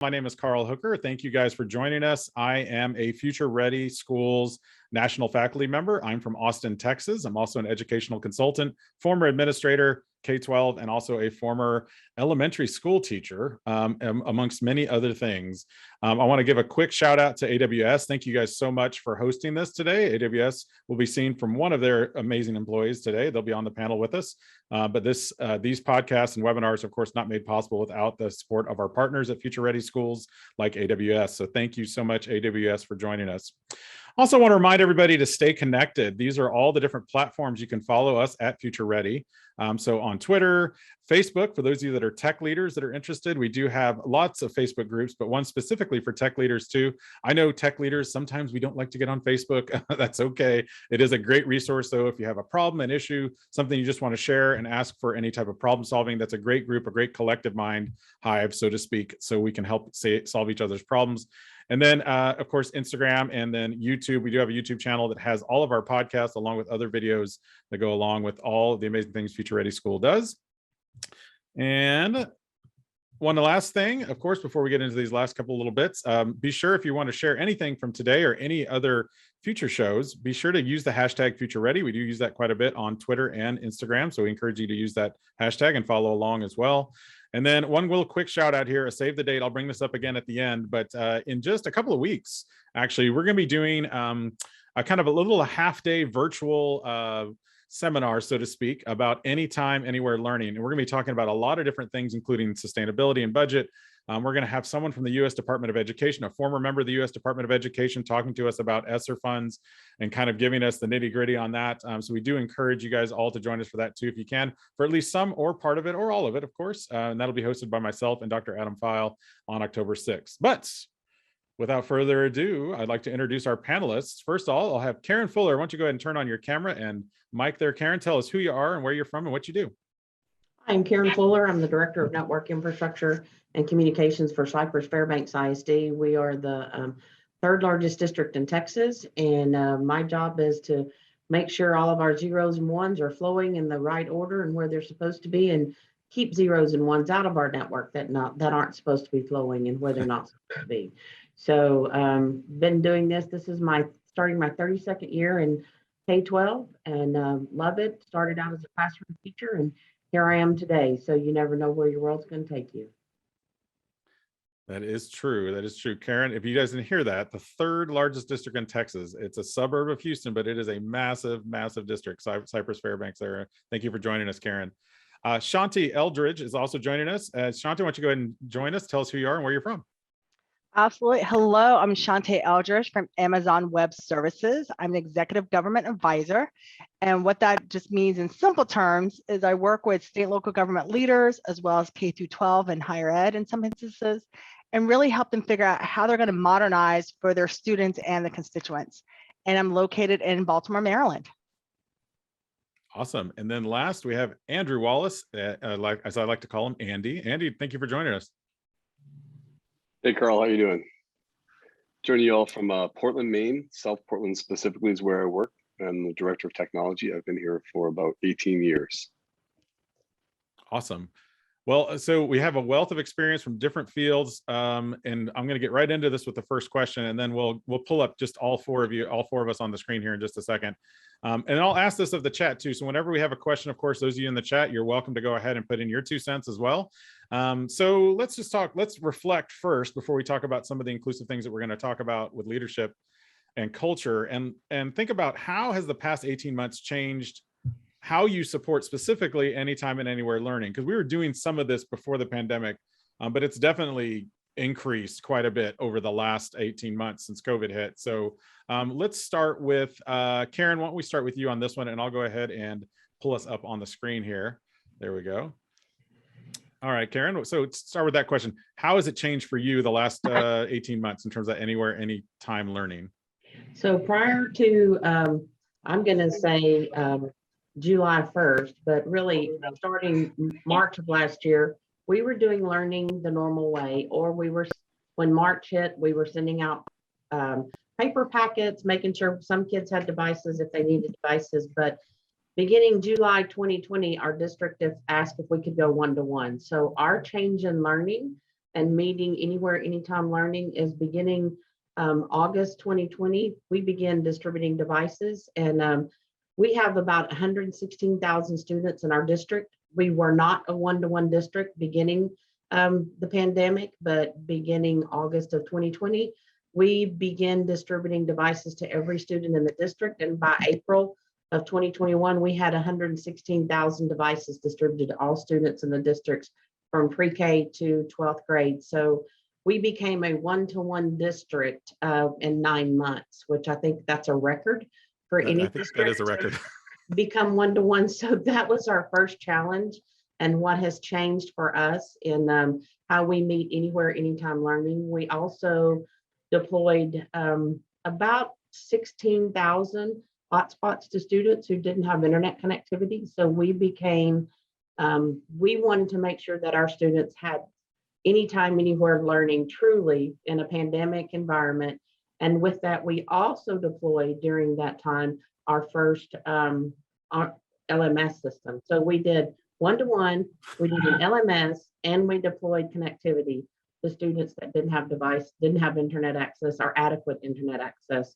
My name is Carl Hooker. Thank you guys for joining us. I am a Future Ready Schools national faculty member. I'm from Austin, Texas. I'm also an educational consultant, former administrator, K-12, and also a former elementary school teacher, amongst many other things. I want to give a quick shout out to AWS. Thank you guys so much for hosting this today. AWS will be seen from one of their amazing employees today. They'll be on the panel with us. But these podcasts and webinars, of course, not made possible without the support of our partners at Future Ready Schools like AWS. So thank you so much, AWS, for joining us. Also want to remind everybody to stay connected. These are all the different platforms you can follow us at Future Ready. So on Twitter, Facebook, for those of you that are tech leaders that are interested, we do have lots of Facebook groups, but one specifically for tech leaders too. I know tech leaders, sometimes we don't like to get on Facebook. That's okay. It is a great resource though. If you have a problem, an issue, something you just want to share and ask for any type of problem solving, that's a great group, a great collective mind hive, so to speak, so we can help solve each other's problems. And then, of course, Instagram and then YouTube. We do have a YouTube channel that has all of our podcasts along with other videos that go along with all the amazing things Future Ready School does. And one last thing, of course, before we get into these last couple of little bits, be sure if you want to share anything from today or any other future shows, be sure to use the hashtag Future Ready. We do use that quite a bit on Twitter and Instagram. So we encourage you to use that hashtag and follow along as well. And then one little quick shout out here, a save the date. I'll bring this up again at the end, but in just a couple of weeks, actually, we're going to be doing a kind of a little half-day virtual seminar, so to speak, about anytime, anywhere learning. And we're going to be talking about a lot of different things, including sustainability and budget. We're going to have someone from the U.S. Department of Education, a former member of the U.S. Department of Education, talking to us about ESSER funds and kind of giving us the nitty gritty on that. So we do encourage you guys all to join us for that too, if you can, for at least some or part of it or all of it, of course. And that'll be hosted by myself and Dr. Adam File on October 6th. But without further ado, I'd like to introduce our panelists. First of all, I'll have Karen Fuller. Why don't you go ahead and turn on your camera and mic there, Karen. Tell us who you are and where you're from and what you do. I'm Karen Fuller. I'm the Director of Network Infrastructure and Communications for Cypress Fairbanks ISD. We are the third largest district in Texas, and my job is to make sure all of our zeros and ones are flowing in the right order and where they're supposed to be, and keep zeros and ones out of our network that aren't supposed to be flowing and where they're not supposed to be. So been doing this. This is starting my 32nd year in K-12 and love it. Started out as a classroom teacher and here I am today. So you never know where your world's going to take you. That is true. That is true. Karen, if you guys didn't hear that, the third largest district in Texas, it's a suburb of Houston, but it is a massive, massive district, Cypress Fairbanks area. Thank you for joining us, Karen. Shanti Eldridge is also joining us. Shanti, why don't you go ahead and join us? Tell us who you are and where you're from. Absolutely. Hello, I'm Shantae Eldridge from Amazon Web Services. I'm an executive government advisor. And what that just means in simple terms is I work with state and local government leaders, as well as K through 12 and higher ed in some instances, and really help them figure out how they're going to modernize for their students and the constituents. And I'm located in Baltimore, Maryland. Awesome. And then last, we have Andrew Wallace, as I like to call him, Andy. Andy, thank you for joining us. Hey, Carl, how you doing? Joining you all from Portland, Maine. South Portland specifically is where I work. I'm the Director of Technology. I've been here for about 18 years. Awesome. Well, so we have a wealth of experience from different fields, and I'm going to get right into this with the first question, and then we'll pull up just all four of us on the screen here in just a second. And I'll ask this of the chat too. So whenever we have a question, of course, those of you in the chat, you're welcome to go ahead and put in your 2 cents as well. So let's reflect first before we talk about some of the inclusive things that we're going to talk about with leadership and culture, and think about how has the past 18 months changed how you support specifically anytime and anywhere learning, because we were doing some of this before the pandemic, but it's definitely increased quite a bit over the last 18 months since COVID hit. So let's start with Karen. Why don't we start with you on this one, and I'll go ahead and pull us up on the screen here. There we go. All right, Karen. So start with that question. How has it changed for you the last 18 months in terms of anywhere, anytime learning? So prior to, I'm going to say July 1st, but really starting March of last year, we were doing learning the normal way, or when March hit, we were sending out paper packets, making sure some kids had devices if they needed devices. But beginning July 2020, our district asked if we could go one-to-one. So our change in learning and meeting anywhere, anytime learning is beginning August 2020. We began distributing devices, and we have about 116,000 students in our district. We were not a one-to-one district beginning the pandemic, but beginning August of 2020, we began distributing devices to every student in the district. And by April of 2021, we had 116,000 devices distributed to all students in the districts from pre-K to 12th grade. So we became a one-to-one district in 9 months, which I think that's a record for any I think that is a district record. become one-to-one. So that was our first challenge, and what has changed for us in how we meet anywhere, anytime learning. We also deployed about 16,000 hotspots to students who didn't have internet connectivity. So we became, we wanted to make sure that our students had anytime, anywhere learning truly in a pandemic environment. And with that, we also deployed during that time our first our LMS system. So we did one-to-one, we did an LMS, and we deployed connectivity to students that didn't have device, didn't have internet access or adequate internet access.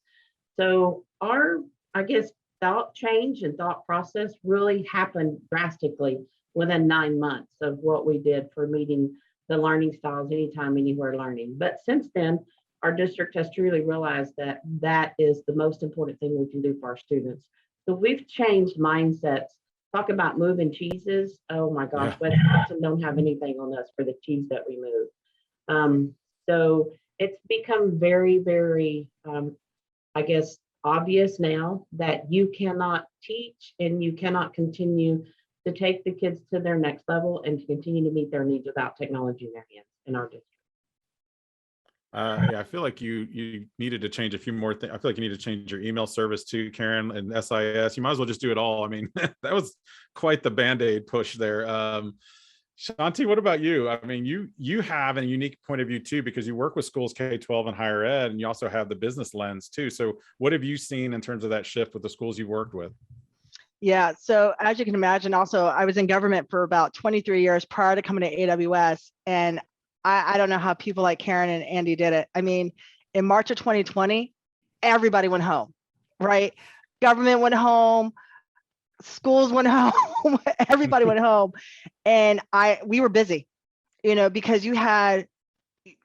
So our, I guess, thought change and thought process really happened drastically within 9 months of what we did for meeting the learning styles, anytime, anywhere learning. But since then, our district has truly realized that that is the most important thing we can do for our students. So we've changed mindsets. Talk about moving cheeses. Oh my gosh, Yeah. Wisconsin don't have anything on us for the cheese that we move. So it's become very, very, I guess, obvious now that you cannot teach and you cannot continue to take the kids to their next level and to continue to meet their needs without technology in their hands in our district. Yeah, I feel like you needed to change a few more things. I feel like you need to change your email service too, Karen, and SIS. You might as well just do it all. I mean, that was quite the Band-Aid push there. Shanti, what about you? I mean, you have a unique point of view too, because you work with schools K-12 and higher ed, and you also have the business lens too. So what have you seen in terms of that shift with the schools you've worked with? Yeah, so as you can imagine, also, I was in government for about 23 years prior to coming to AWS, and I don't know how people like Karen and Andy did it. I mean, in March of 2020, everybody went home, right? Government went home, schools went home, everybody went home. And we were busy, because you had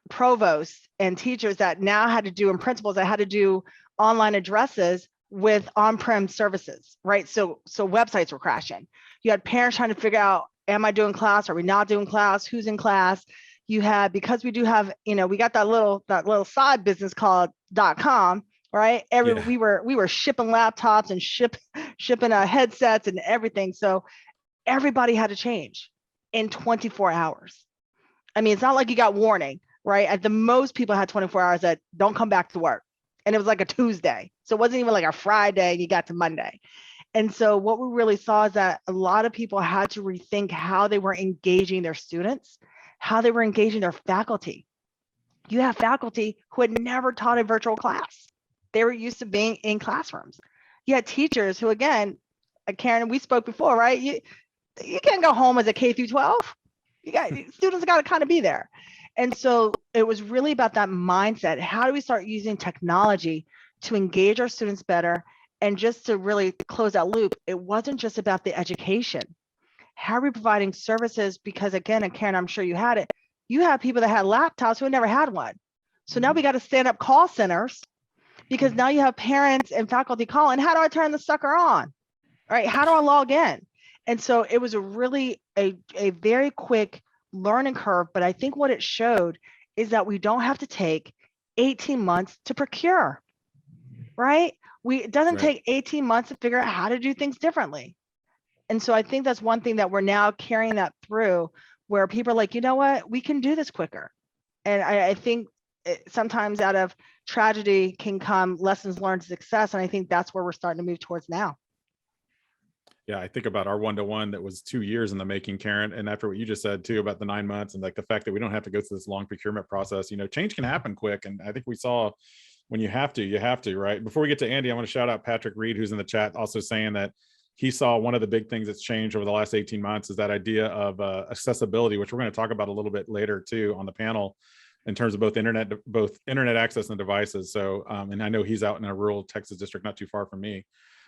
provosts and teachers that now had to do, and principals that had to do online addresses with on-prem services, right? So websites were crashing. You had parents trying to figure out, am I doing class? Are we not doing class? Who's in class? You had, because we do have, we got that little side business called .com, right? We were shipping laptops and shipping headsets and everything. So everybody had to change in 24 hours. I mean, it's not like you got warning, right? At the most, people had 24 hours that don't come back to work. And it was like a Tuesday. So it wasn't even like a Friday and you got to Monday. And so what we really saw is that a lot of people had to rethink how they were engaging their students, how they were engaging their faculty. You have faculty who had never taught a virtual class. They were used to being in classrooms. You had teachers who, again, Karen, we spoke before, right? You can't go home as a K through 12. Students got to kind of be there. And so it was really about that mindset. How do we start using technology to engage our students better? And just to really close that loop, it wasn't just about the education. How are we providing services? Because again, and Karen, I'm sure you had it, you have people that had laptops who had never had one. So now we got to stand up call centers, because now you have parents and faculty calling, how do I turn the sucker on? All right, how do I log in? And so it was a very quick learning curve. But I think what it showed is that we don't have to take 18 months to procure, right? It doesn't take 18 months to figure out how to do things differently. And so I think that's one thing that we're now carrying that through, where people are like, you know what, we can do this quicker. And I think sometimes out of tragedy can come lessons learned success. And I think that's where we're starting to move towards now. Yeah, I think about our one-to-one that was 2 years in the making, Karen. And after what you just said too, about the 9 months and like the fact that we don't have to go through this long procurement process, change can happen quick. And I think we saw when you have to, right? Before we get to Andy, I want to shout out Patrick Reed, who's in the chat, also saying that he saw one of the big things that's changed over the last 18 months is that idea of accessibility, which we're going to talk about a little bit later too on the panel, in terms of both internet access and devices. So, and I know he's out in a rural Texas district not too far from me.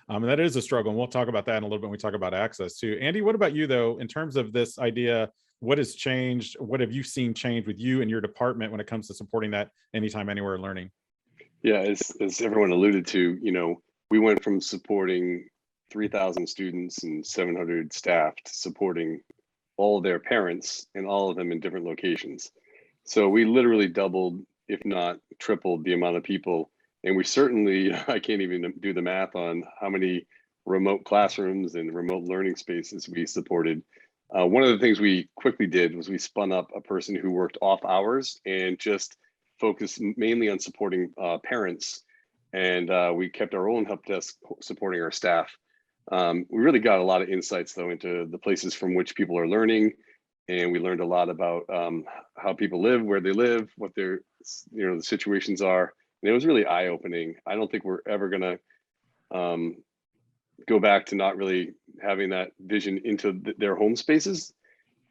And that is a struggle. And we'll talk about that in a little bit when we talk about access too. Andy, what about you though, in terms of this idea? What has changed? What have you seen change with you and your department when it comes to supporting that anytime, anywhere learning? Yeah, as everyone alluded to, we went from supporting 3,000 students and 700 staff to supporting all of their parents and all of them in different locations. So we literally doubled, if not tripled, the amount of people. And we certainly, I can't even do the math on how many remote classrooms and remote learning spaces we supported. One of the things we quickly did was we spun up a person who worked off hours and just focused mainly on supporting parents. And we kept our own help desk supporting our staff. We really got a lot of insights though into the places from which people are learning. And we learned a lot about how people live, where they live, what their the situations are. And it was really eye-opening. I don't think we're ever gonna go back to not really having that vision into their home spaces.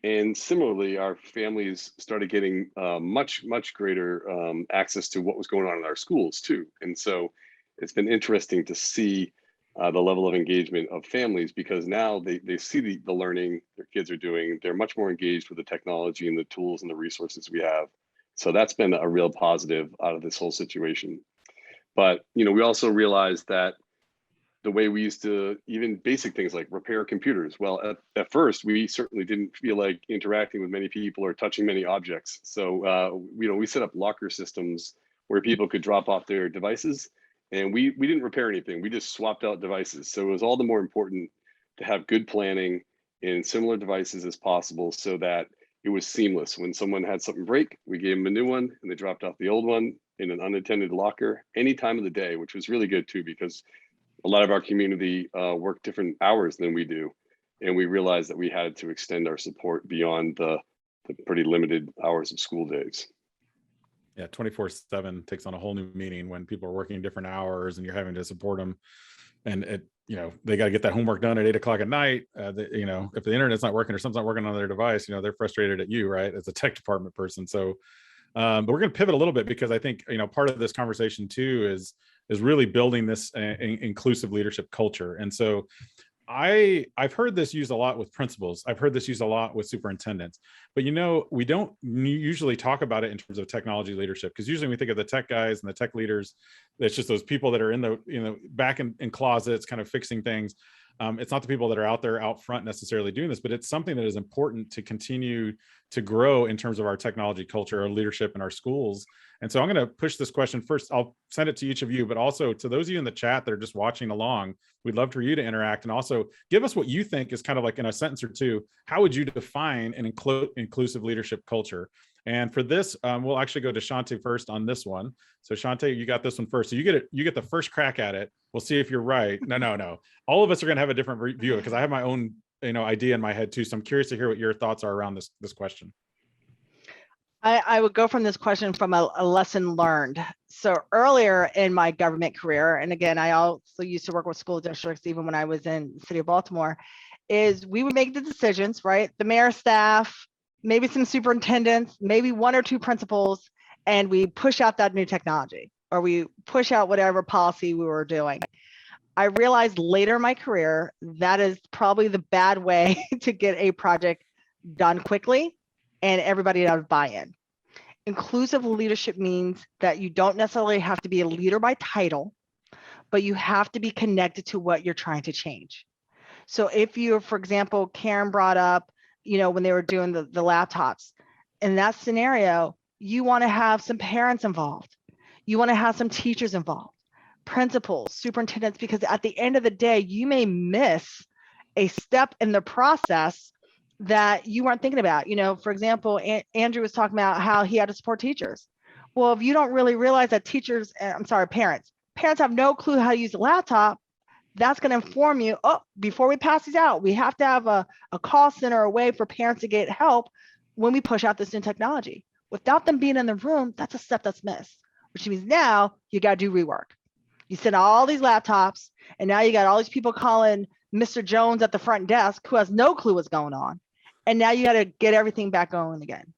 And similarly, our families started getting much greater access to what was going on in our schools too. And so it's been interesting to see the level of engagement of families, because now they see the learning their kids are doing. They're much more engaged with the technology and the tools and the resources we have. So that's been a real positive out of this whole situation. But we also realized that the way we used to, even basic things like repair computers, well, at first we certainly didn't feel like interacting with many people or touching many objects. So we set up locker systems where people could drop off their devices, and we didn't repair anything. We just swapped out devices. So it was all the more important to have good planning in similar devices as possible, so that it was seamless. When someone had something break, we gave them a new one and they dropped off the old one in an unattended locker any time of the day, which was really good too, because a lot of our community work different hours than we do. And we realized that we had to extend our support beyond the pretty limited hours of school days. Yeah, 24/7 takes on a whole new meaning when people are working different hours and you're having to support them. And they got to get that homework done at 8 o'clock at night. If the internet's not working or something's not working on their device, they're frustrated at you, right, as a tech department person. So, but we're going to pivot a little bit, because I think part of this conversation too is really building this inclusive leadership culture. And so I've heard this used a lot with principals. I've heard this used a lot with superintendents, but we don't usually talk about it in terms of technology leadership, because usually we think of the tech guys and the tech leaders, it's just those people that are in the back in closets kind of fixing things. It's not the people that are out front necessarily doing this, but it's something that is important to continue to grow in terms of our technology culture, our leadership in our schools. And so I'm going to push this question first. I'll send it to each of you, but also to those of you in the chat that are just watching along, we'd love for you to interact and also give us what you think is kind of like in a sentence or two, how would you define an inclusive leadership culture? And for this, we'll actually go to Shante first on this one. So Shante, you got this one first. So you get the first crack at it. We'll see if you're right. No. All of us are going to have a different view, because I have my own idea in my head too. So I'm curious to hear what your thoughts are around this question. I would go from this question from a lesson learned. So earlier in my government career, and again, I also used to work with school districts even when I was in the city of Baltimore, is we would make the decisions, right? The mayor, staff, maybe some superintendents, maybe one or two principals, and we push out that new technology, or we push out whatever policy we were doing. I realized later in my career that is probably the bad way to get a project done quickly and everybody to have buy-in. Inclusive leadership means that you don't necessarily have to be a leader by title, but you have to be connected to what you're trying to change. So if you're, for example, Karen brought up, when they were doing the laptops, in that scenario, you want to have some parents involved. You want to have some teachers involved, principals, superintendents, because at the end of the day, you may miss a step in the process that you weren't thinking about. For example, Andrew was talking about how he had to support teachers. Well, if you don't really realize that parents have no clue how to use a laptop, that's going to inform you, before we pass these out, we have to have a call center, a way for parents to get help when we push out this new technology. Without them being in the room, that's a step that's missed, which means now you got to do rework. You send all these laptops, and now you got all these people calling Mr. Jones at the front desk who has no clue what's going on. And now you got to get everything back going again.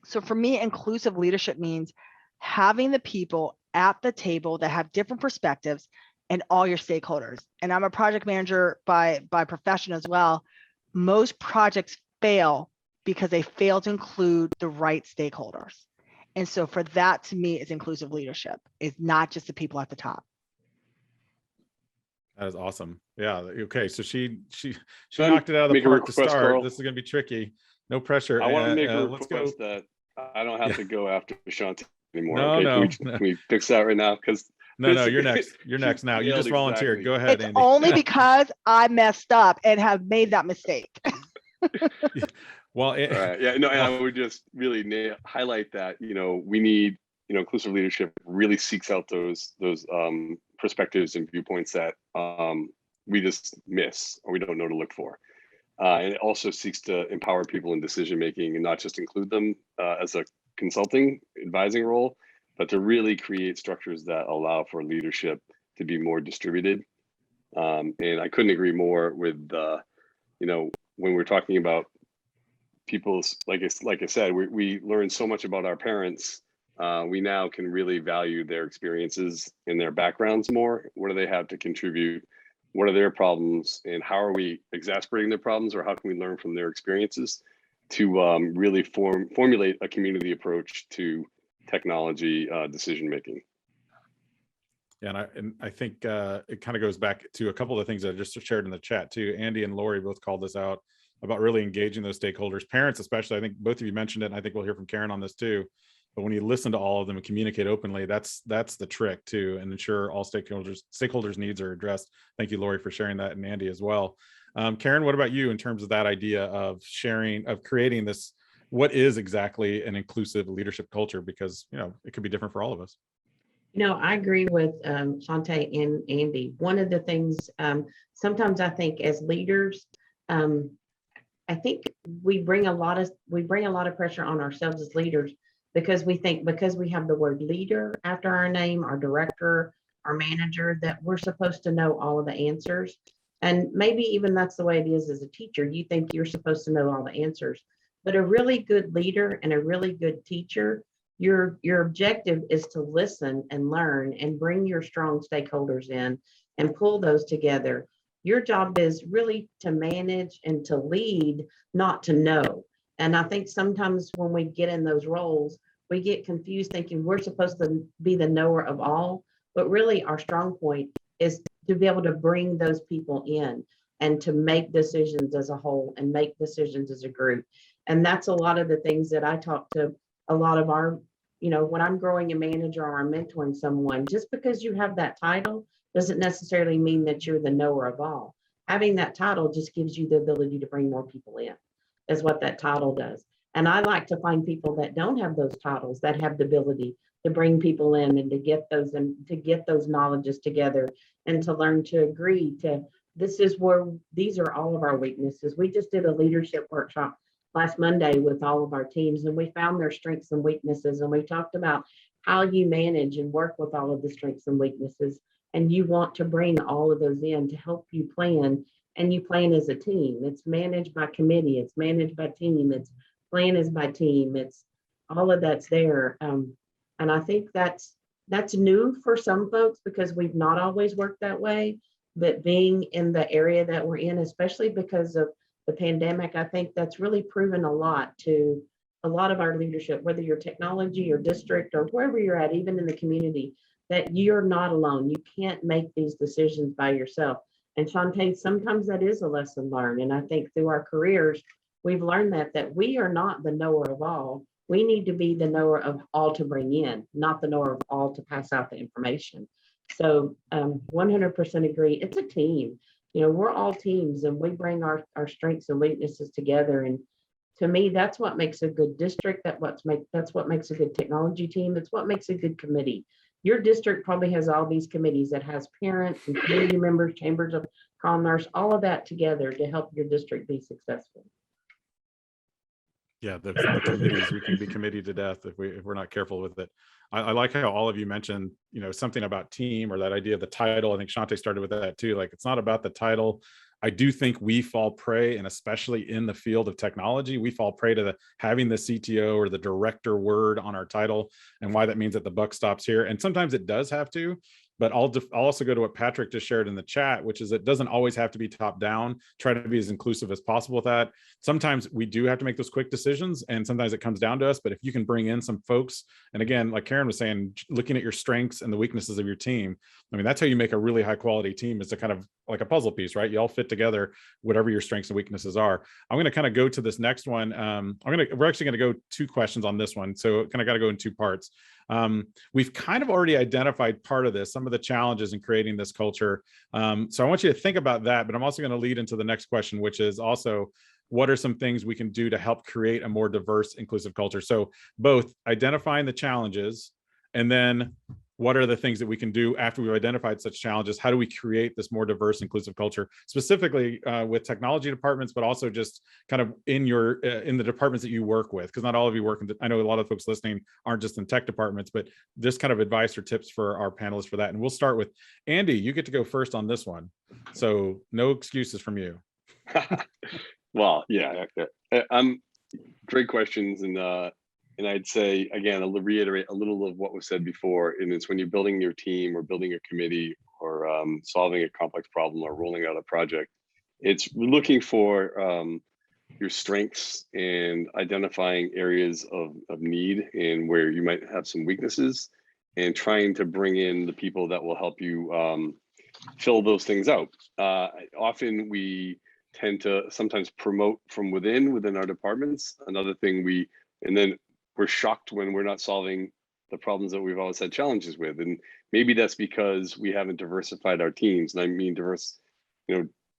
So for me, inclusive leadership means having the people at the table that have different perspectives and all your stakeholders. And I'm a project manager by profession as well. Most projects fail because they fail to include the right stakeholders. And so for that, to me, is inclusive leadership. It's not just the people at the top. That is awesome. Yeah. Okay. So she Can I knocked it out of the make a park to request, start. Carl? This is going to be tricky. No pressure. I want to make a Let's go. request that I don't have to go after Shantae anymore. No, okay? no, Can we fix that right now? Because no, you're next. You're next now. You just volunteered. Go ahead, It's Andy. only because I messed up and have made that mistake. Well, all right. Yeah, no, and I would just really highlight that, we need, inclusive leadership really seeks out those perspectives and viewpoints that we just miss or we don't know to look for. And it also seeks to empower people in decision making and not just include them as a consulting advising role, but to really create structures that allow for leadership to be more distributed. And I couldn't agree more with, when we're talking about people's, like I said, we learn so much about our parents. We now can really value their experiences and their backgrounds more. What do they have to contribute? What are their problems, and how are we exasperating their problems, or how can we learn from their experiences to really formulate a community approach to technology decision making? Yeah, and I think it kind of goes back to a couple of things that I just shared in the chat too. Andy and Lori both called this out about really engaging those stakeholders, parents especially. I think both of you mentioned it, and I think we'll hear from Karen on this too. But when you listen to all of them and communicate openly, that's the trick too, and ensure all stakeholders' needs are addressed. Thank you, Lori, for sharing that, and Andy as well. Karen, what about you in terms of that idea of creating this? What is exactly an inclusive leadership culture? Because it could be different for all of us. I agree with Shantae and Andy. One of the things sometimes I think as leaders, I think we bring a lot of pressure on ourselves as leaders, because we think because we have the word leader after our name, our director, our manager, that we're supposed to know all of the answers. And maybe even that's the way it is as a teacher. You think you're supposed to know all the answers, but a really good leader and a really good teacher, your objective is to listen and learn and bring your strong stakeholders in and pull those together. Your job is really to manage and to lead, not to know. And I think sometimes when we get in those roles, we get confused thinking we're supposed to be the knower of all, but really our strong point is to be able to bring those people in and to make decisions as a whole and make decisions as a group. And that's a lot of the things that I talk to a lot of our, when I'm growing a manager or I'm mentoring someone, just because you have that title doesn't necessarily mean that you're the knower of all. Having that title just gives you the ability to bring more people in, is what that title does. And I like to find people that don't have those titles, that have the ability to bring people in and to get those knowledges together and to learn to agree to, these are all of our weaknesses. We just did a leadership workshop last Monday with all of our teams, and we found their strengths and weaknesses. And we talked about how you manage and work with all of the strengths and weaknesses. And you want to bring all of those in to help you plan, and you plan as a team. It's managed by committee, it's managed by team, it's plan is by team, it's all of that's there. And I think that's new for some folks because we've not always worked that way. But being in the area that we're in, especially because of the pandemic, I think that's really proven a lot to a lot of our leadership, whether you're technology or district or wherever you're at, even in the community, that you're not alone. You can't make these decisions by yourself. And Shantae, sometimes that is a lesson learned. And I think through our careers, we've learned that we are not the knower of all. We need to be the knower of all to bring in, not the knower of all to pass out the information. So 100% agree. It's a team. We're all teams, and we bring our strengths and weaknesses together. And to me, that's what makes a good district. That's what makes a good technology team. It's what makes a good committee. Your district probably has all these committees that has parents and community members, chambers of commerce, all of that together to help your district be successful. Yeah, the committees, we can be committee to death if we're not careful with it. I like how all of you mentioned, something about team or that idea of the title. I think Shantae started with that too. Like, it's not about the title. I do think we fall prey, and especially in the field of technology, we fall prey to having the CTO or the director word on our title, and why that means that the buck stops here. And sometimes it does have to, but I'll also go to what Patrick just shared in the chat, which is it doesn't always have to be top down. Try to be as inclusive as possible with that. Sometimes we do have to make those quick decisions, and sometimes it comes down to us. But if you can bring in some folks, and again, like Karen was saying, looking at your strengths and the weaknesses of your team, I mean, that's how you make a really high quality team, is to kind of like a puzzle piece, right? You all fit together, whatever your strengths and weaknesses are. I'm going to kind of go to this next one. We're actually going to go 2 questions on this one. So kind of got to go in 2 parts. We've kind of already identified part of this, some of the challenges in creating this culture. So I want you to think about that, but I'm also going to lead into the next question, which is also, what are some things we can do to help create a more diverse, inclusive culture? So both identifying the challenges, and then what are the things that we can do after we've identified such challenges? How do we create this more diverse, inclusive culture, specifically with technology departments, but also just kind of in the departments that you work with? Because not all of you work in, I know a lot of folks listening aren't just in tech departments, but this kind of advice or tips for our panelists for that. And we'll start with Andy. You get to go first on this one. So no excuses from you. Well, yeah, great questions. And I'd say, again, I'll reiterate a little of what was said before, and it's when you're building your team or building a committee or solving a complex problem or rolling out a project, it's looking for your strengths and identifying areas of need and where you might have some weaknesses, and trying to bring in the people that will help you fill those things out. Often we tend to sometimes promote from within our departments. Another thing we're shocked when we're not solving the problems that we've always had challenges with. And maybe that's because we haven't diversified our teams. And I mean diverse,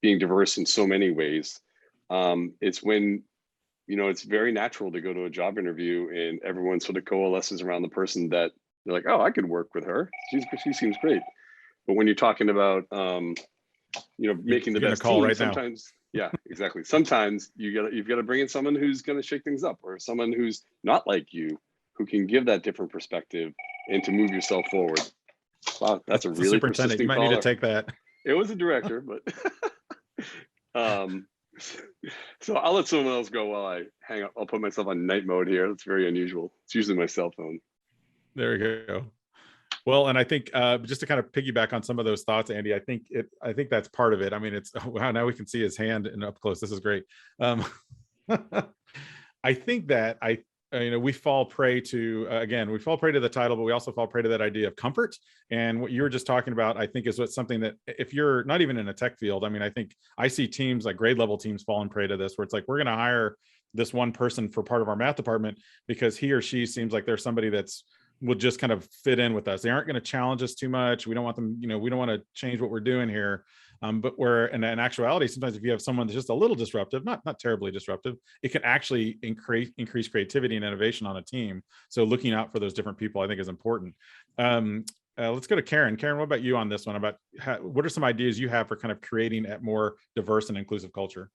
being diverse in so many ways. It's when, it's very natural to go to a job interview and everyone sort of coalesces around the person that they're like, oh, I could work with her. She seems great. But when you're talking about, making the best team, right sometimes, yeah, exactly. Sometimes you've got to bring in someone who's going to shake things up, or someone who's not like you, who can give that different perspective and to move yourself forward. Wow, that's a really persistent You might caller. need to take that. It was a director, but so I'll let someone else go while I hang up. I'll put myself on night mode here. That's very unusual. It's usually my cell phone. There we go. Well, and I think just to kind of piggyback on some of those thoughts, Andy, I think that's part of it. I mean, it's, wow, now we can see his hand and up close. This is great. I think that we fall prey to, again, we fall prey to the title, but we also fall prey to that idea of comfort. And what you were just talking about, I think, is what's something that if you're not even in a tech field, I mean, I think I see teams like grade level teams falling prey to this, where it's like, we're going to hire this one person for part of our math department because he or she seems like there's somebody will just kind of fit in with us. They aren't going to challenge us too much. We don't want them, we don't want to change what we're doing here. But where in actuality, sometimes if you have someone that's just a little disruptive, not terribly disruptive, it can actually increase creativity and innovation on a team. So looking out for those different people, I think, is important. Let's go to Karen. Karen, what about you on this one? About what are some ideas you have for kind of creating a more diverse and inclusive culture?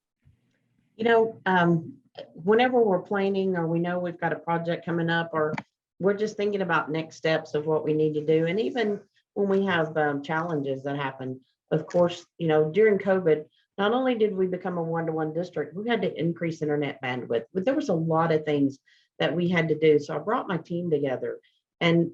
Whenever we're planning, or we know we've got a project coming up, or we're just thinking about next steps of what we need to do. And even when we have challenges that happen, of course, during COVID, not only did we become a one-to-one district, we had to increase internet bandwidth, but there was a lot of things that we had to do. So I brought my team together, and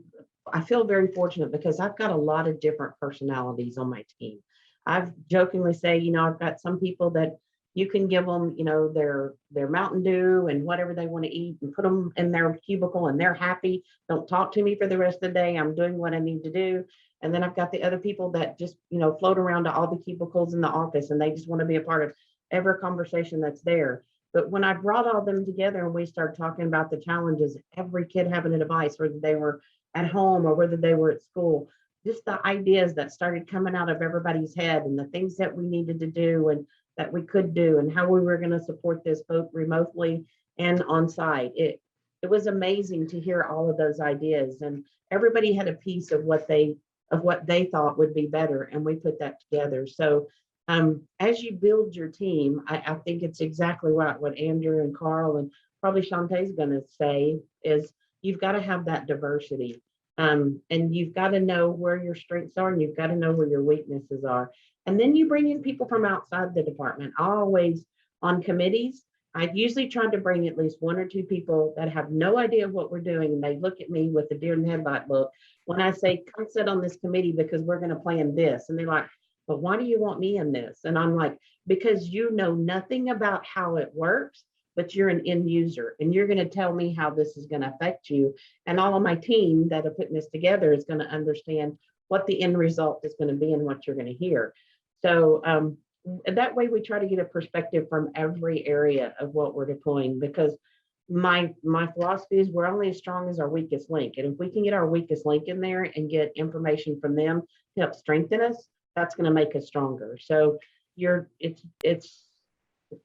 I feel very fortunate because I've got a lot of different personalities on my team. I've jokingly say, I've got some people that you can give them, their Mountain Dew and whatever they want to eat and put them in their cubicle and they're happy. Don't talk to me for the rest of the day. I'm doing what I need to do. And then I've got the other people that just, float around to all the cubicles in the office and they just want to be a part of every conversation that's there. But when I brought all them together and we started talking about the challenges, every kid having a device, whether they were at home or whether they were at school, just the ideas that started coming out of everybody's head and the things that we needed to do and that we could do and how we were going to support this both remotely and on site. It was amazing to hear all of those ideas, and everybody had a piece of what they thought would be better, and we put that together. So as you build your team, I think it's exactly right what Andrew and Carl and probably Shantae's going to say is you've got to have that diversity. And you've got to know where your strengths are and you've got to know where your weaknesses are. And then you bring in people from outside the department. I always, on committees, I usually try to bring at least 1 or 2 people that have no idea what we're doing. And they look at me with a deer in the headlight look when I say, come sit on this committee because we're going to plan this. And they're like, but why do you want me in this? And I'm like, because you know nothing about how it works, but you're an end user and you're going to tell me how this is going to affect you. And all of my team that are putting this together is going to understand what the end result is going to be and what you're going to hear. So that way we try to get a perspective from every area of what we're deploying, because my philosophy is we're only as strong as our weakest link. And if we can get our weakest link in there and get information from them to help strengthen us, that's going to make us stronger. So it's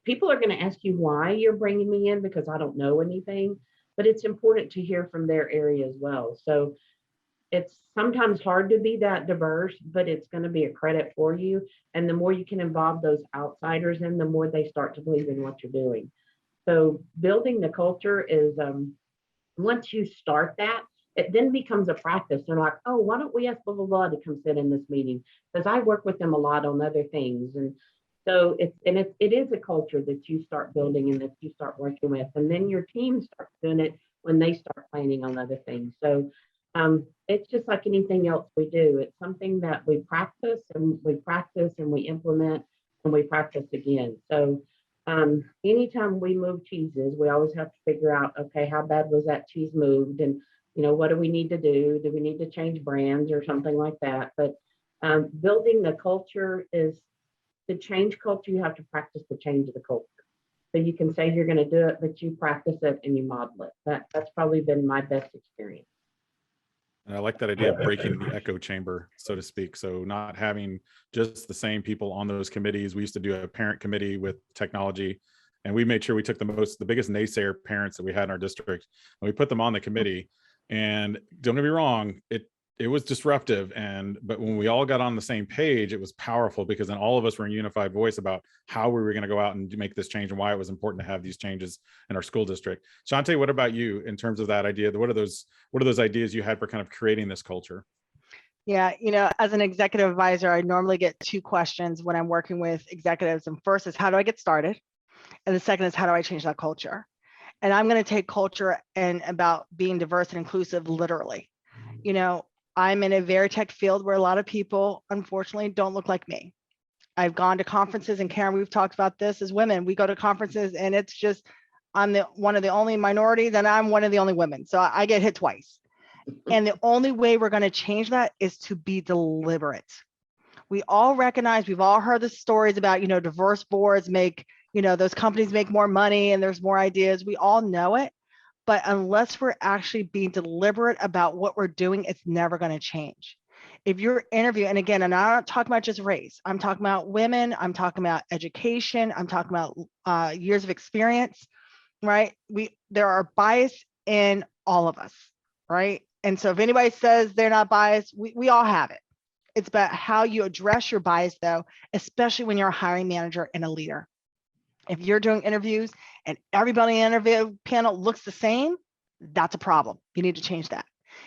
people are going to ask you why you're bringing me in because I don't know anything, but it's important to hear from their area as well. So it's sometimes hard to be that diverse, but it's going to be a credit for you. And the more you can involve those outsiders in, the more they start to believe in what you're doing. So building the culture is, once you start that, it then becomes a practice. They're like, oh, why don't we ask blah, blah, blah to come sit in this meeting? Because I work with them a lot on other things. And so it is a culture that you start building and that you start working with. And then your team starts doing it when they start planning on other things. So it's just like anything else we do. It's something that we practice and we implement and we practice again. So anytime we move cheeses, we always have to figure out, okay, how bad was that cheese moved? And, what do we need to do? Do we need to change brands or something like that? But building the culture is to change culture. You have to practice the change of the culture. So you can say you're going to do it, but you practice it and you model it. That's probably been my best experience. And I like that idea of breaking the echo chamber, so to speak. So not having just the same people on those committees. We used to do a parent committee with technology, and we made sure we took the biggest naysayer parents that we had in our district, and we put them on the committee. And don't get me wrong, it was disruptive. But when we all got on the same page, it was powerful because then all of us were in unified voice about how we were going to go out and make this change and why it was important to have these changes in our school district. Shante, what about you in terms of that idea? What are those ideas you had for kind of creating this culture? Yeah, as an executive advisor, I normally get 2 questions when I'm working with executives. And first is, how do I get started? And the second is, how do I change that culture? And I'm going to take culture and about being diverse and inclusive literally. I'm in a very tech field where a lot of people, unfortunately, don't look like me. I've gone to conferences, and Karen, we've talked about this as women. We go to conferences and it's just, I'm one of the only minorities and I'm one of the only women. So I get hit twice. And the only way we're going to change that is to be deliberate. We all recognize, we've all heard the stories about, diverse boards make, those companies make more money and there's more ideas. We all know it. But unless we're actually being deliberate about what we're doing, it's never going to change. If you're interviewing, and again, and I'm not talking about just race, I'm talking about women, I'm talking about education, I'm talking about years of experience, right? There are bias in all of us, right? And so if anybody says they're not biased, we all have it. It's about how you address your bias, though, especially when you're a hiring manager and a leader. If you're doing interviews and everybody in the interview panel looks the same, that's a problem. You need to change that.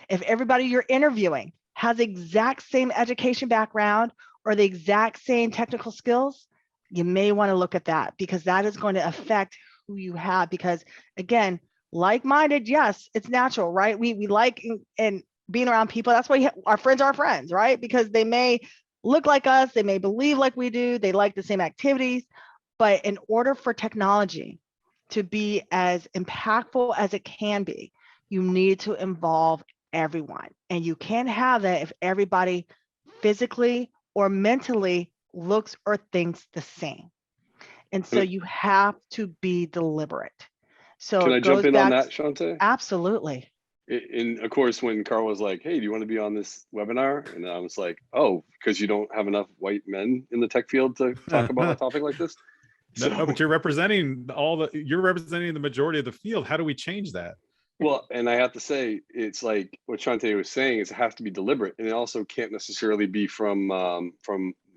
If everybody you're interviewing has the exact same education background or the exact same technical skills, you may want to look at that, because that is going to affect who you have. Because again, like-minded, yes, it's natural, right? We like and being around people. That's why our friends are friends, right? Because they may look like us, they may believe like we do, they like the same activities. But in order for technology to be as impactful as it can be, you need to involve everyone. And you can't have that if everybody physically or mentally looks or thinks the same. And so you have to be deliberate. So can I jump in on that, to, Shante? Absolutely. And of course, when Carl was like, hey, do you want to be on this webinar? And I was like, oh, because you don't have enough white men in the tech field to talk about a topic like this? No, but you're representing the majority of the field. How do we change that? Well, and I have to say, it's like what Shante was saying, is it has to be deliberate, and it also can't necessarily be from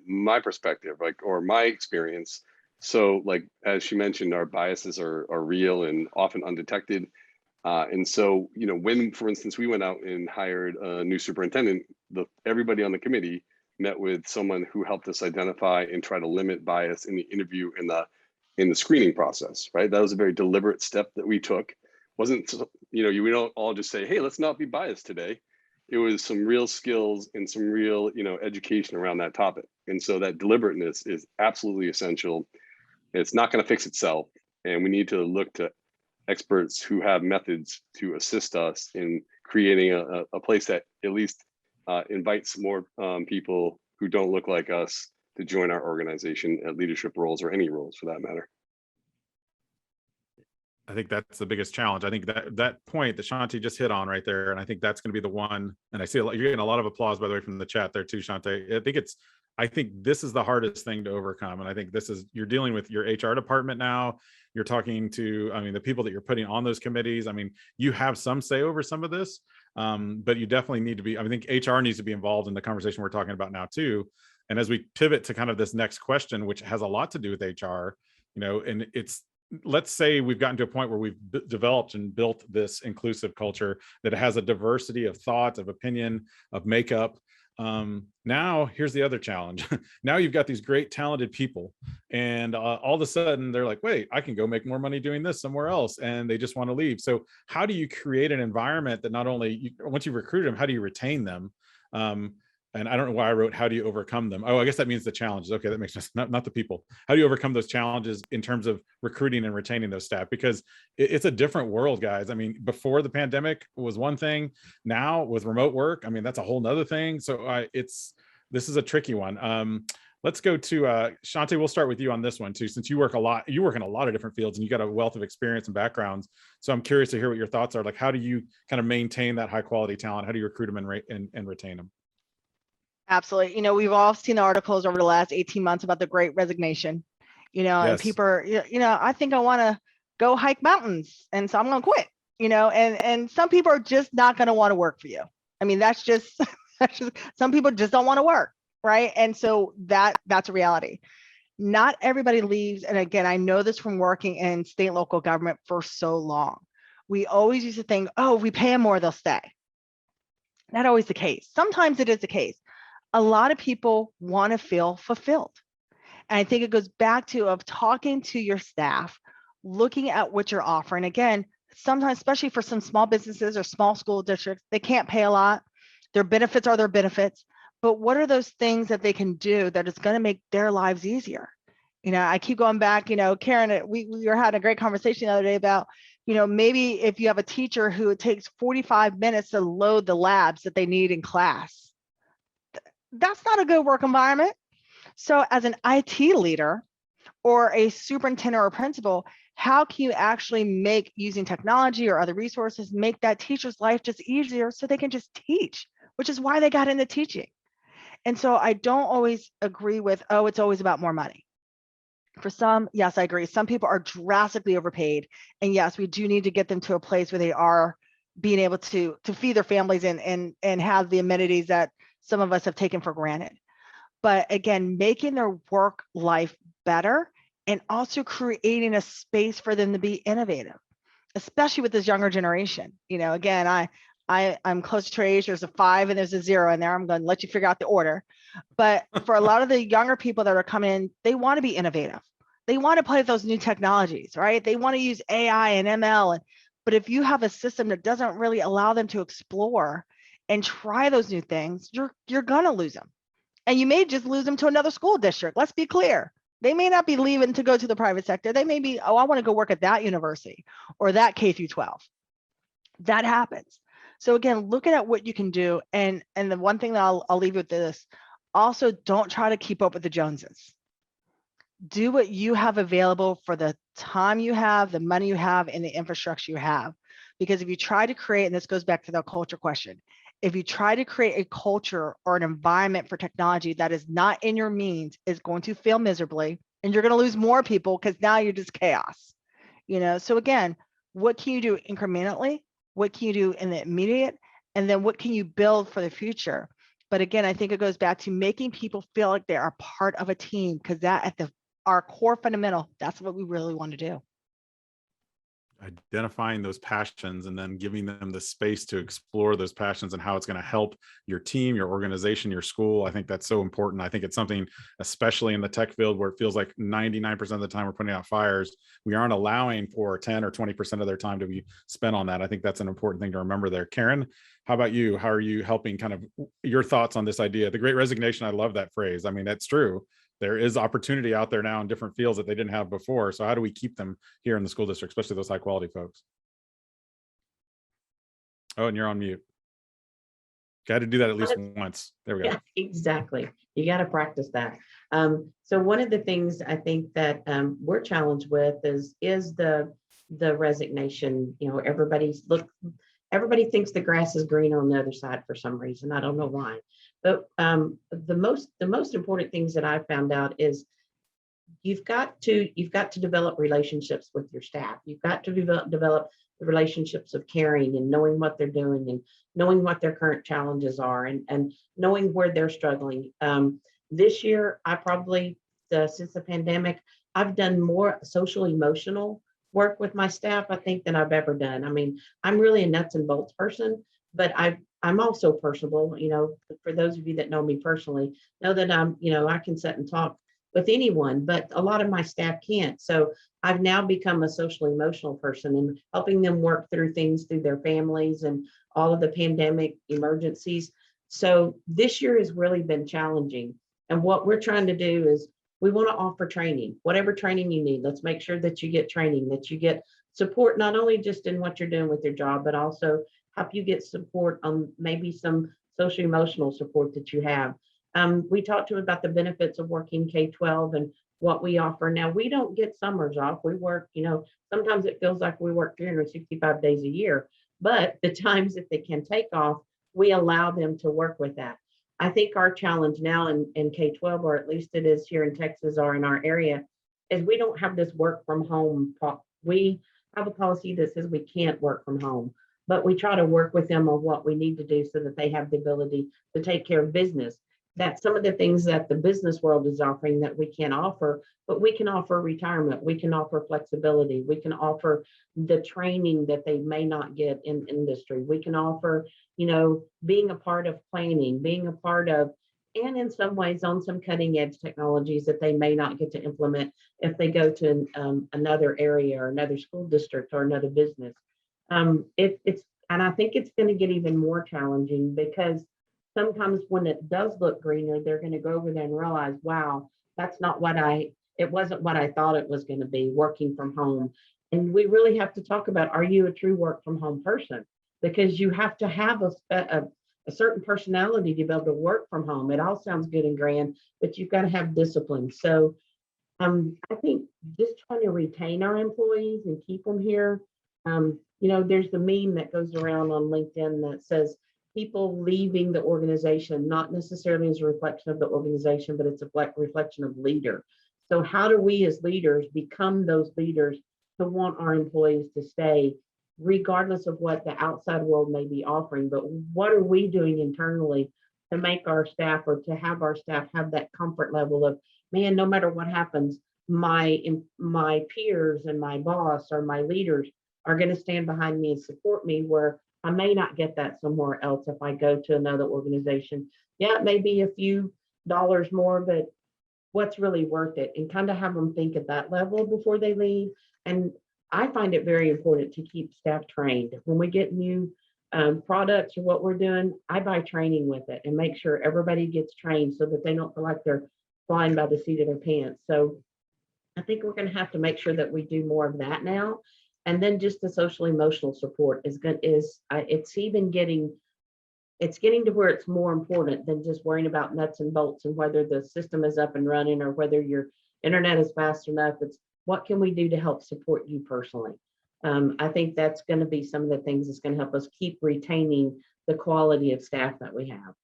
my perspective, or my experience. So, like as she mentioned, our biases are real and often undetected. And so, when, for instance, we went out and hired a new superintendent, everybody on the committee met with someone who helped us identify and try to limit bias in the interview in the screening process, right? That was a very deliberate step that we took. Wasn't, we don't all just say, hey, let's not be biased today. It was some real skills and some real, education around that topic. And so that deliberateness is absolutely essential. It's not going to fix itself. And we need to look to experts who have methods to assist us in creating a place that at least invites more people who don't look like us to join our organization at leadership roles or any roles for that matter. I think that's the biggest challenge. I think that point that Shanti just hit on right there, and I think that's going to be the one. And I see you're getting a lot of applause, by the way, from the chat there too, Shanti. I think this is the hardest thing to overcome, and I think you're dealing with your HR department now. You're talking to, the people that you're putting on those committees. You have some say over some of this, but you definitely need to be. I think HR needs to be involved in the conversation we're talking about now too. And as we pivot to kind of this next question, which has a lot to do with HR, and let's say we've gotten to a point where we've developed and built this inclusive culture that has a diversity of thought, of opinion, of makeup. Now here's the other challenge. Now you've got these great talented people, and all of a sudden they're like, wait, I can go make more money doing this somewhere else, and they just want to leave. So how do you create an environment that not only once you recruit them, how do you retain them? And I don't know why I wrote, how do you overcome them? Oh, I guess that means the challenges. Okay, that makes sense. Not the people. How do you overcome those challenges in terms of recruiting and retaining those staff? Because it's a different world, guys. Before the pandemic was one thing. Now with remote work, that's a whole nother thing. So this is a tricky one. Let's go to Shanti. We'll start with you on this one too, since you work in a lot of different fields and you got a wealth of experience and backgrounds. So I'm curious to hear what your thoughts are. Like, how do you kind of maintain that high quality talent? How do you recruit them and retain them? Absolutely. We've all seen articles over the last 18 months about the Great Resignation, Yes. And people are, I think I want to go hike mountains, and so I'm going to quit, and some people are just not going to want to work for you. That's just, some people just don't want to work, right? And so that's a reality. Not everybody leaves. And again, I know this from working in state and local government for so long. We always used to think, oh, if we pay them more, they'll stay. Not always the case. Sometimes it is the case. A lot of people want to feel fulfilled. And I think it goes back to of talking to your staff, looking at what you're offering. Again, sometimes, especially for some small businesses or small school districts, they can't pay a lot. Their benefits are their benefits. But what are those things that they can do that is going to make their lives easier? I keep going back, Karen, we were having a great conversation the other day about, maybe if you have a teacher who it takes 45 minutes to load the labs that they need in class, that's not a good work environment. So as an IT leader or a superintendent or a principal, how can you actually make, using technology or other resources, make that teacher's life just easier so they can just teach, which is why they got into teaching. And so I don't always agree with, oh, it's always about more money. For some, yes, I agree. Some people are drastically overpaid. And yes, we do need to get them to a place where they are being able to feed their families and have the amenities that some of us have taken for granted. But again, making their work life better and also creating a space for them to be innovative, especially with this younger generation. Again, I'm close to age. There's a 5 and there's a 0 in there. I'm going to let you figure out the order. But for a lot of the younger people that are coming in, they want to be innovative. They want to play with those new technologies, right? They want to use AI and ML. But if you have a system that doesn't really allow them to explore and try those new things, you're going to lose them. And you may just lose them to another school district. Let's be clear. They may not be leaving to go to the private sector. They may be, oh, I want to go work at that university or that K through 12. That happens. So again, looking at what you can do. And the one thing that I'll leave with this, also don't try to keep up with the Joneses. Do what you have available for the time you have, the money you have, and the infrastructure you have. Because if you try to create, and this goes back to the culture question, if you try to create a culture or an environment for technology that is not in your means, is going to fail miserably, and you're going to lose more people because now you're just chaos. So again, what can you do incrementally? What can you do in the immediate? And then what can you build for the future? But again, I think it goes back to making people feel like they are part of a team, because that at our core fundamental, that's what we really want to do. identifying those passions and then giving them the space to explore those passions and how it's going to help your team, your organization, your school. I think that's so important. I think it's something, especially in the tech field, where it feels like 99% of the time we're putting out fires, we aren't allowing for 10 or 20% of their time to be spent on that. I think that's an important thing to remember there. Karen, how about you? How are you helping, kind of your thoughts on this idea? The Great Resignation, I love that phrase. I mean, that's true. There is opportunity out there now in different fields that they didn't have before. So how do we keep them here in the school district, especially those high quality folks? Oh, and you're on mute. Got to do that at least once. There we go. Yeah, exactly. You got to practice that. So one of the things I think that we're challenged with is the resignation. You know, everybody thinks the grass is green on the other side for some reason. I don't know why. But the most important things that I found out is you've got to develop relationships with your staff. You've got to develop the relationships of caring and knowing what they're doing and knowing what their current challenges are and knowing where they're struggling. This year, I probably, since the pandemic, I've done more social emotional work with my staff, I think, than I've ever done. I mean, I'm really a nuts and bolts person, but I'm also personable. You know, for those of you that know me personally, know that I can sit and talk with anyone, but a lot of my staff can't. So I've now become a social emotional person and helping them work through things through their families and all of the pandemic emergencies. So this year has really been challenging. And what we're trying to do is we want to offer training, whatever training you need. Let's make sure that you get training, that you get support, not only just in what you're doing with your job, but also help you get support on maybe some social emotional support that you have. We talked to them about the benefits of working K-12 and what we offer. Now, we don't get summers off. We work, sometimes it feels like we work 365 days a year, but the times that they can take off, we allow them to work with that. I think our challenge now in K-12, or at least it is here in Texas or in our area, is we don't have this work from home. We have a policy that says we can't work from home, but we try to work with them on what we need to do so that they have the ability to take care of business. That's some of the things that the business world is offering that we can't offer, but we can offer retirement, we can offer flexibility, we can offer the training that they may not get in industry. We can offer, being a part of planning, being a part of, and in some ways on some cutting edge technologies that they may not get to implement if they go to another area or another school district or another business. And I think it's going to get even more challenging because sometimes when it does look greener, they're going to go over there and realize, wow, that's not it wasn't what I thought it was going to be, working from home. And we really have to talk about, are you a true work from home person? Because you have to have a certain personality to be able to work from home. It all sounds good and grand, but you've got to have discipline. So I think just trying to retain our employees and keep them here. There's the meme that goes around on LinkedIn that says, people leaving the organization, not necessarily as a reflection of the organization, but it's a reflection of leader. So how do we as leaders become those leaders to want our employees to stay, regardless of what the outside world may be offering? But what are we doing internally to make our staff, or to have our staff have that comfort level of, man, no matter what happens, my peers and my boss or my leaders are going to stand behind me and support me, where I may not get that somewhere else if I go to another organization. Yeah, it may be a few dollars more, but what's really worth it? And kind of have them think at that level before they leave. And I find it very important to keep staff trained. When we get new products or what we're doing, I buy training with it and make sure everybody gets trained so that they don't feel like they're flying by the seat of their pants. So I think we're going to have to make sure that we do more of that now. And then just the social emotional support it's getting to where it's more important than just worrying about nuts and bolts and whether the system is up and running or whether your internet is fast enough. It's what can we do to help support you personally? I think that's going to be some of the things that's going to help us keep retaining the quality of staff that we have.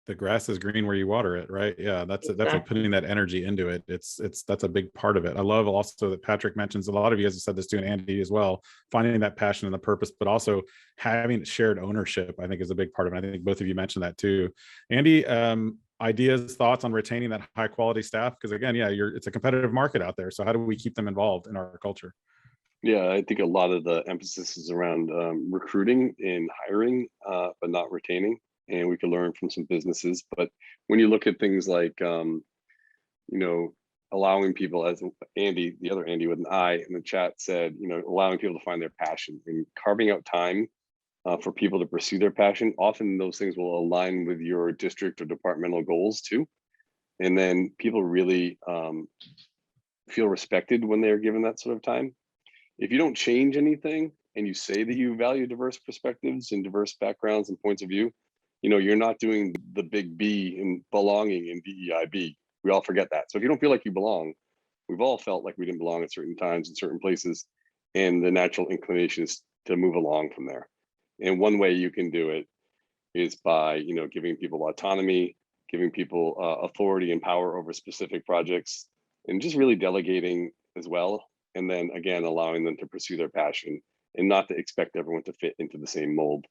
The grass is green where you water it, right? Yeah, that's like putting that energy into it. That's a big part of it. I love also that Patrick mentions, a lot of you guys have said this too, and Andy as well, finding that passion and the purpose, but also having shared ownership, I think, is a big part of it. I think both of you mentioned that too. Andy, ideas, thoughts on retaining that high quality staff? Because again, it's a competitive market out there. So how do we keep them involved in our culture? Yeah, I think a lot of the emphasis is around recruiting and hiring, but not retaining. And we can learn from some businesses. But when you look at things like, you know, allowing people, as Andy, the other Andy with an I in the chat said, you know, allowing people to find their passion and carving out time for people to pursue their passion. Often those things will align with your district or departmental goals too. And then people really feel respected when they're given that sort of time. If you don't change anything and you say that you value diverse perspectives and diverse backgrounds and points of view, you know, you're not doing the big B in belonging in DEIB. We all forget that. So if you don't feel like you belong, we've all felt like we didn't belong at certain times in certain places, and the natural inclination is to move along from there. And one way you can do it is by, you know, giving people autonomy, giving people authority and power over specific projects, and just really delegating as well. And then again, allowing them to pursue their passion and not to expect everyone to fit into the same mold.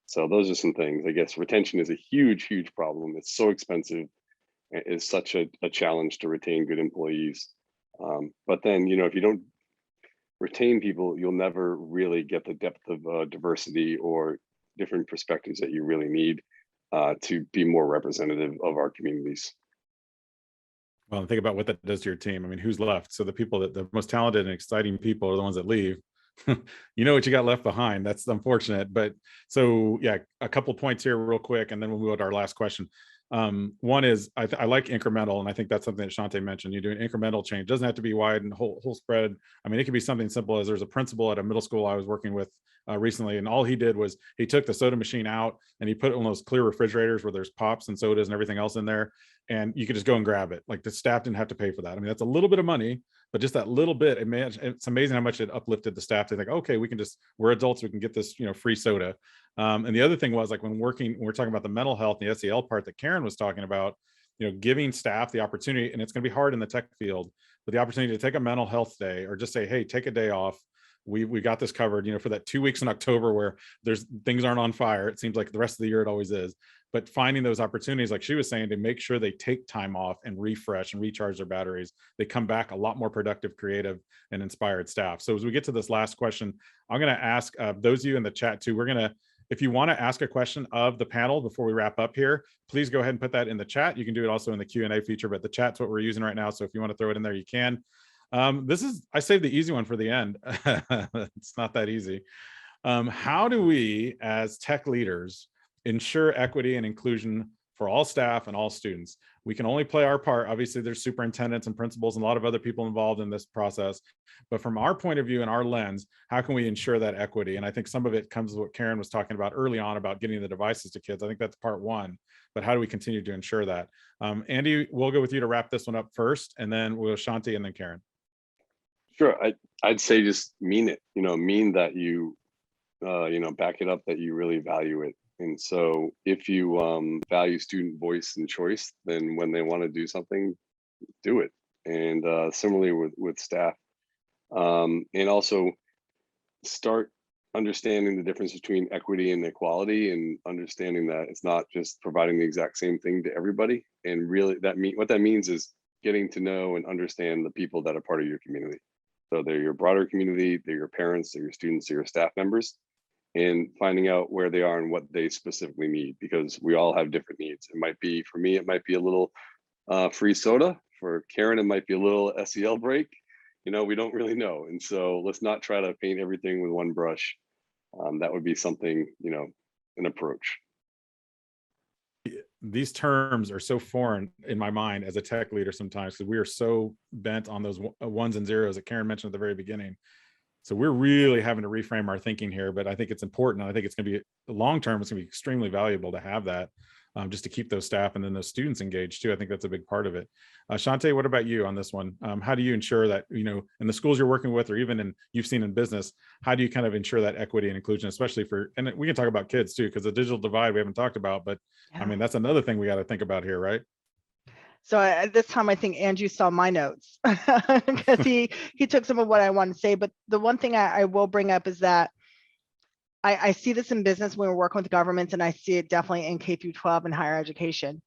So those are some things. I guess retention is a huge, huge problem. It's so expensive. It's such a challenge to retain good employees. But then, you know, if you don't retain people, you'll never really get the depth of diversity or different perspectives that you really need to be more representative of our communities. Well, think about what that does to your team. I mean, who's left? So the people that the most talented and exciting people are the ones that leave. You know what you got left behind. That's unfortunate. But so yeah, a couple of points here real quick, and then we'll move on to our last question. One is I like incremental, and I think that's something that Shante mentioned. You do an incremental change. It doesn't have to be wide and whole spread. I mean, it could be something simple as there's a principal at a middle school I was working with recently, and all he did was he took the soda machine out and he put it on those clear refrigerators where there's pops and sodas and everything else in there, and you could just go and grab it. Like the staff didn't have to pay for that. I mean, that's a little bit of money, but just that little bit, it's amazing how much it uplifted the staff to think, okay, we're adults, we can get this, you know, free soda. And the other thing was, like, when we're talking about the mental health and the SEL part that Karen was talking about, you know, giving staff the opportunity, and it's going to be hard in the tech field, but the opportunity to take a mental health day or just say, hey, take a day off. We got this covered, you know, for that 2 weeks in October where things aren't on fire. It seems like the rest of the year it always is. But finding those opportunities, like she was saying, to make sure they take time off and refresh and recharge their batteries, they come back a lot more productive, creative, and inspired staff. So as we get to this last question, I'm going to ask those of you in the chat too, if you want to ask a question of the panel before we wrap up here, please go ahead and put that in the chat. You can do it also in the Q&A feature, but the chat's what we're using right now. So if you want to throw it in there, you can. I saved the easy one for the end. It's not that easy. How do we, as tech leaders, ensure equity and inclusion for all staff and all students? We can only play our part. Obviously, there's superintendents and principals and a lot of other people involved in this process. But from our point of view and our lens, how can we ensure that equity? And I think some of it comes with what Karen was talking about early on about getting the devices to kids. I think that's part one. But how do we continue to ensure that? Andy, we'll go with you to wrap this one up first, and then we'll Shanti and then Karen. Sure, I'd say just mean it. You know, mean that you back it up, that you really value it. And so if you value student voice and choice, then when they want to do something, do it. And similarly with staff, and also start understanding the difference between equity and equality, and understanding that it's not just providing the exact same thing to everybody. And really what that means is getting to know and understand the people that are part of your community. So they're your broader community, they're your parents, they're your students, they're your staff members, and finding out where they are and what they specifically need, because we all have different needs. It might be, for me, it might be a little free soda. For Karen, it might be a little SEL break. You know, we don't really know. And so let's not try to paint everything with one brush. That would be something, you know, an approach. These terms are so foreign in my mind as a tech leader sometimes, because we are so bent on those ones and zeros that Karen mentioned at the very beginning. So we're really having to reframe our thinking here, but I think it's important. I think it's going to be long-term. It's going to be extremely valuable to have that, just to keep those staff and then those students engaged too. I think that's a big part of it. Shante, what about you on this one? How do you ensure that, you know, in the schools you're working with, or even you've seen in business, how do you kind of ensure that equity and inclusion, especially and we can talk about kids too, because the digital divide we haven't talked about, but yeah. I mean, that's another thing we got to think about here, right? So at this time, I think Andrew saw my notes because he took some of what I wanted to say. But the one thing I will bring up is that I see this in business when we're working with governments, and I see it definitely in K through 12 and higher education.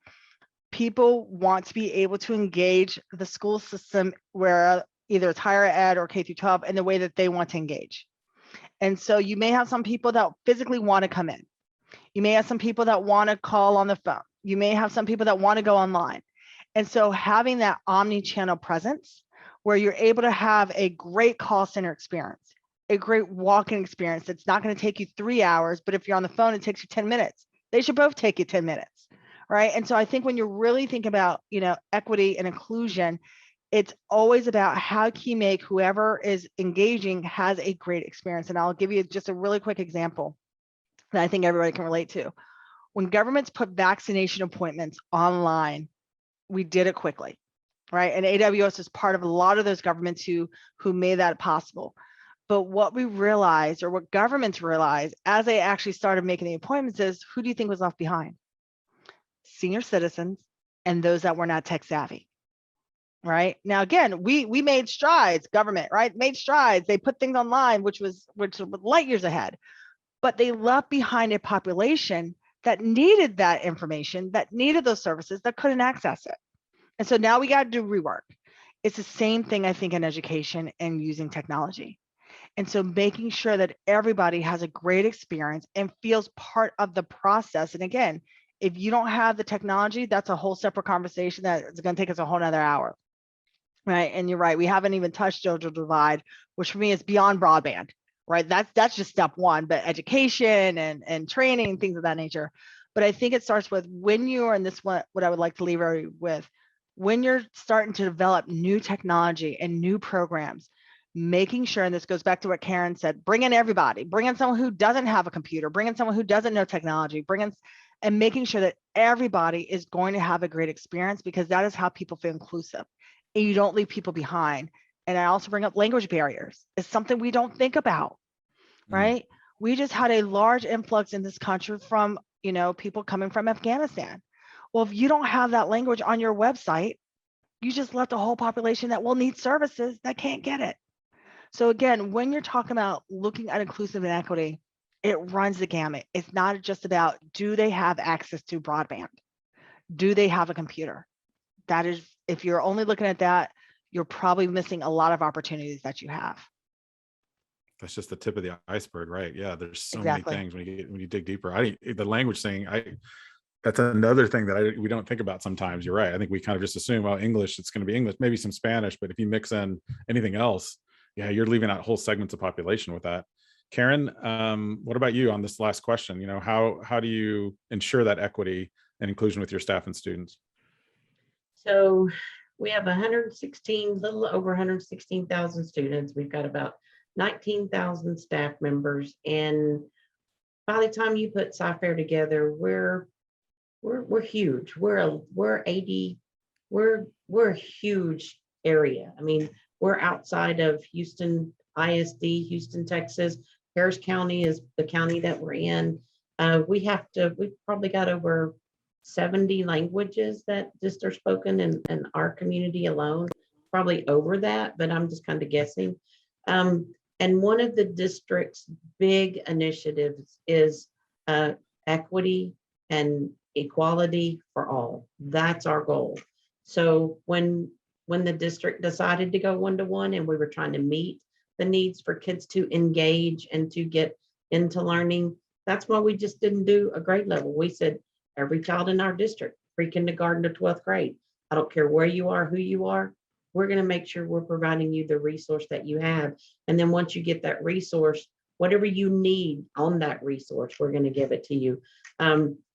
People want to be able to engage the school system where either it's higher ed or K through 12 in the way that they want to engage. And so you may have some people that physically want to come in. You may have some people that want to call on the phone. You may have some people that want to go online. And so having that omni-channel presence where you're able to have a great call center experience, a great walk-in experience that's not going to take you 3 hours, but if you're on the phone, it takes you 10 minutes. They should both take you 10 minutes, right? And so I think when you're really thinking about, equity and inclusion, it's always about how can you make whoever is engaging has a great experience. And I'll give you just a really quick example that I think everybody can relate to. When governments put vaccination appointments online, we did it quickly, right? And AWS is part of a lot of those governments who made that possible. But what we realized, or what governments realized as they actually started making the appointments, is who do you think was left behind? Senior citizens and those that were not tech savvy, right? Now, again, we made strides, government, right? Made strides. They put things online, which was light years ahead, but they left behind a population that needed that information, that needed those services, that couldn't access it. And so now we got to do rework. It's the same thing, I think, in education and using technology. And so making sure that everybody has a great experience and feels part of the process. And again, if you don't have the technology, that's a whole separate conversation that is going to take us a whole nother hour, right? And you're right, we haven't even touched digital divide, which for me is beyond broadband, right? That's just step one, but education and training, things of that nature. But I think it starts with when you're, and this one, what I would like to leave everybody with, when you're starting to develop new technology and new programs, making sure, and this goes back to what Karen said, bring in everybody, bring in someone who doesn't have a computer, bring in someone who doesn't know technology, and making sure that everybody is going to have a great experience, because that is how people feel inclusive and you don't leave people behind. And I also bring up language barriers. It's something we don't think about, right? We just had a large influx in this country from, people coming from Afghanistan. Well, if you don't have that language on your website, you just left a whole population that will need services that can't get it. So again, when you're talking about looking at inclusive and equity, it runs the gamut. It's not just about, do they have access to broadband? Do they have a computer? That is, if you're only looking at that, you're probably missing a lot of opportunities that you have. That's just the tip of the iceberg, right? Yeah, there's so Exactly. many things when you dig deeper. The language thing, that's another thing that we don't think about sometimes. You're right. I think we kind of just assume, well, English, it's going to be English, maybe some Spanish, but if you mix in anything else, yeah, you're leaving out whole segments of population with that. Karen, what about you on this last question? How do you ensure that equity and inclusion with your staff and students? So we have 116, little over 116,000 students. We've got about 19,000 staff members. And by the time you put Sci-Fair together, we're huge. We're a huge area. I mean, we're outside of Houston ISD, Houston, Texas. Harris County is the county that we're in. We've probably got over 70 languages that just are spoken in our community alone, probably over that, but I'm just kind of guessing. And one of the district's big initiatives is equity and equality for all. That's our goal. So when the district decided to go one-to-one and we were trying to meet the needs for kids to engage and to get into learning, that's why we just didn't do a grade level. We said every child in our district, pre-kindergarten to 12th grade, I don't care where you are, who you are, we're going to make sure we're providing you the resource that you have. And then once you get that resource, whatever you need on that resource, we're going to give it to you.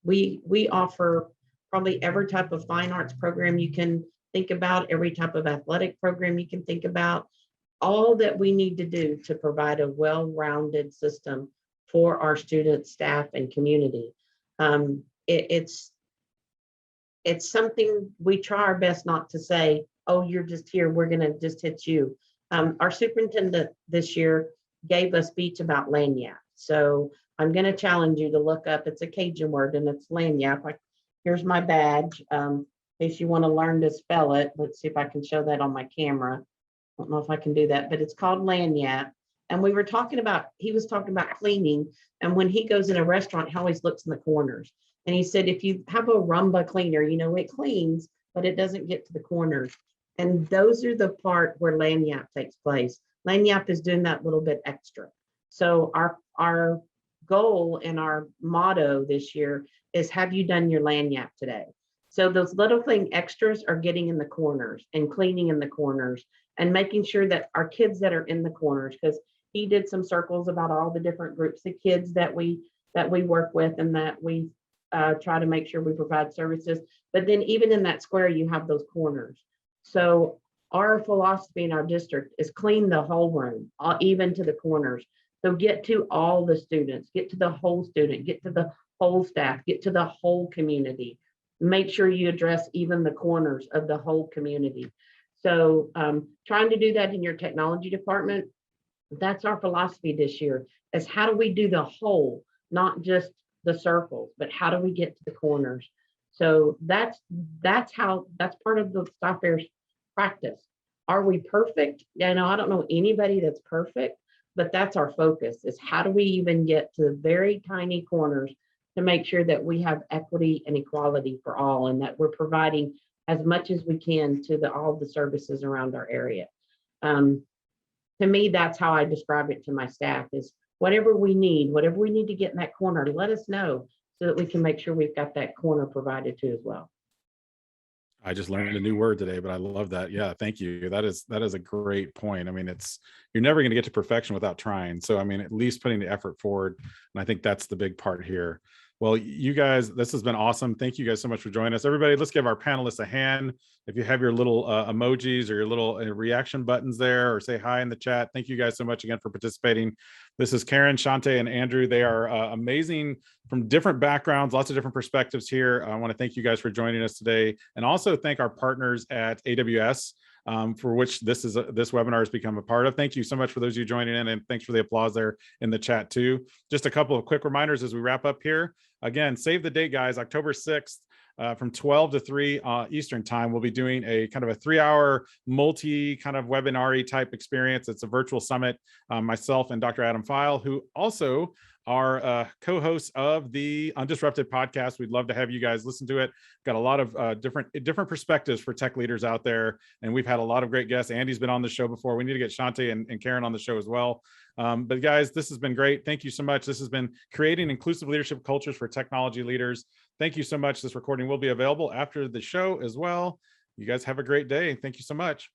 We offer probably every type of fine arts program you can think about, every type of athletic program you can think about, all that we need to do to provide a well-rounded system for our students, staff, and community. It's something we try our best not to say, oh, you're just here, we're going to just hit you. Our superintendent this year gave a speech about lagniappe. So I'm going to challenge you to look up, it's a Cajun word and it's lagniappe. Here's my badge. In case you want to learn to spell it, let's see if I can show that on my camera. I don't know if I can do that, but it's called lagniappe. And he was talking about cleaning. And when he goes in a restaurant, he always looks in the corners. And he said, if you have a rumba cleaner, it cleans, but it doesn't get to the corners. And those are the part where Lanyap takes place. Lanyap is doing that little bit extra. So our goal and our motto this year is, have you done your Lanyap today? So those little thing extras are getting in the corners and cleaning in the corners and making sure that our kids that are in the corners, because he did some circles about all the different groups of kids that we work with and that we try to make sure we provide services. But then even in that square, you have those corners. So our philosophy in our district is clean the whole room, even to the corners. So get to all the students, get to the whole student, get to the whole staff, get to the whole community. Make sure you address even the corners of the whole community. So trying to do that in your technology department, that's our philosophy this year, is how do we do the whole, not just the circles, but how do we get to the corners? So that's part of the staff affairs practice. Are we perfect? I don't know anybody that's perfect, but that's our focus, is how do we even get to the very tiny corners to make sure that we have equity and equality for all, and that we're providing as much as we can to all the services around our area. To me, that's how I describe it to my staff, is whatever we need to get in that corner, let us know so that we can make sure we've got that corner provided to as well. I just learned a new word today, but I love that. Yeah, thank you. That is a great point. I mean, you're never going to get to perfection without trying. So, I mean, at least putting the effort forward. And I think that's the big part here. Well, you guys, this has been awesome. Thank you guys so much for joining us. Everybody, let's give our panelists a hand. If you have your little emojis or your little reaction buttons there, or say hi in the chat. Thank you guys so much again for participating. This is Karen, Shante, and Andrew. They are amazing from different backgrounds, lots of different perspectives here. I want to thank you guys for joining us today, and also thank our partners at AWS. For which this webinar has become a part of. Thank you so much for those of you joining in, and thanks for the applause there in the chat too. Just a couple of quick reminders as we wrap up here. Again, save the date, guys. October 6th from 12 to 3 Eastern time, we'll be doing a kind of a 3-hour multi kind of webinar-y type experience. It's a virtual summit. Myself and Dr. Adam File, who also are co-hosts of the Undisrupted podcast. We'd love to have you guys listen to it. Got a lot of different perspectives for tech leaders out there, and we've had a lot of great guests. Andy's been on the show before. We need to get Shante and Karen on the show as well. But guys, this has been great. Thank you so much. This has been Creating Inclusive Leadership Cultures for Technology Leaders. Thank you so much. This recording will be available after the show as well. You guys have a great day. Thank you so much.